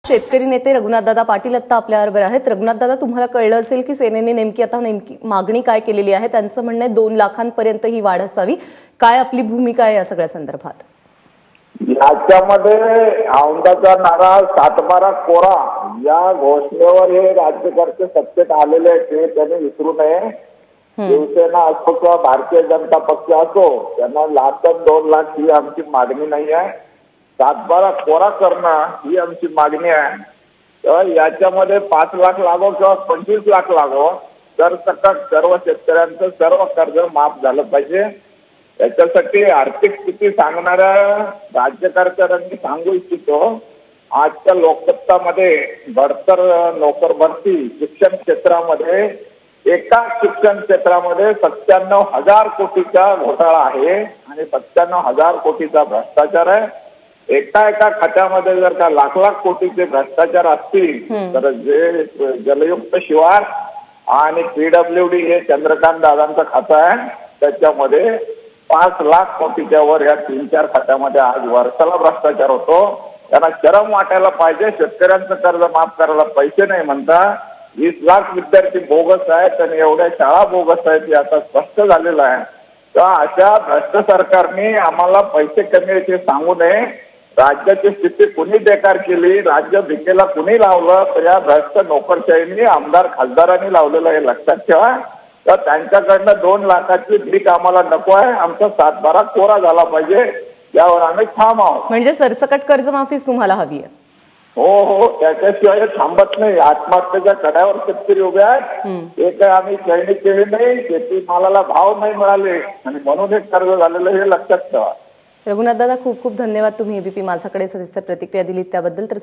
शेतकरी नेते रघुनाथदादा पाटील आता आपल्याबरोबर आहेत। रघुनाथदादा, तुम्हाला कळलं असेल की सेनेने नेमकी मागणी काय केलेली आहे। त्यांचं म्हणणं आहे 2 लाखांपर्यंत ही वाढ असावी। काय आपली भूमिका आहे या सगळ्या संदर्भात? याच्यामध्ये औंधाचा नारा 7/12 कोरा या घोषणेवर हे राज्यकर्ते सत्तेत आलेले आहेत, ते त्यांनी विसरू नये। शिवसेना असो किंवा भारतीय जनता पक्ष असो, त्यांना 2 लाख ही आमची मागणी नाही आहे। 7/12 कोरा करणं ही आमची मागणी आहे। तर याच्यामध्ये 5 लाख लागो किंवा 25 लाख लागो, तर सर्व शेतकऱ्यांचं सर्व कर्ज माफ झालं पाहिजे। याच्यासाठी आर्थिक स्थिती सांगणाऱ्या राज्यकर्त्यांनी सांगू इच्छितो, आजच्या लोकसत्तामध्ये बडतर नोकर भरती शिक्षण क्षेत्रामध्ये एका शिक्षण क्षेत्रामध्ये 97,000 कोटीचा घोटाळा आहे आणि 97,000 कोटीचा भ्रष्टाचार आहे। एका खात्यामध्ये जर का लाख कोटीचे भ्रष्टाचार असतील, तर जे जलयुक्त शिवार आणि PWD हे चंद्रकांत दादांचं खातं आहे, त्याच्यामध्ये 5 लाख कोटीच्या वर या 3-4 खात्यामध्ये आज वर्षाला भ्रष्टाचार होतो। त्यांना शरम वाटायला पाहिजे। शेतकऱ्यांचं कर्ज माफ करायला पैसे नाही म्हणता, 20 लाख विद्यार्थी बोगस आहेत आणि एवढ्या शाळा बोगस आहेत हे आता स्पष्ट झालेलं आहे। तर अशा भ्रष्ट सरकारने आम्हाला पैसे कमी याचे सांगू नये। राज्याची स्थिती कुणी बेकार केली, राज्य भिकेला कुणी लावलं, तर या भ्रष्ट नोकरशाहींनी आमदार खासदारांनी लावलेलं हे लक्षात ठेवा। तर त्यांच्याकडनं 2 लाखाची भीक आम्हाला नको आहे। आमचा 7/12 कोरा झाला पाहिजे, यावर आम्ही ठाम आहोत। म्हणजे सरसकट कर्जमाफीच तुम्हाला हवी आहे? हो, त्याच्याशिवाय थांबत नाही। आत्महत्येच्या कड्यावर शेतकरी उभे आहेत। हे काय आम्ही खेळणी केली नाही, शेती मालाला भाव नाही मिळाले आणि म्हणून हे कर्ज झालेलं हे लक्षात ठेवा। रघुनाथदादा, खूप खूप धन्यवाद। तुम्ही एबीपी माझाकडे सविस्तर प्रतिक्रिया दिलीत त्याबद्दल। तर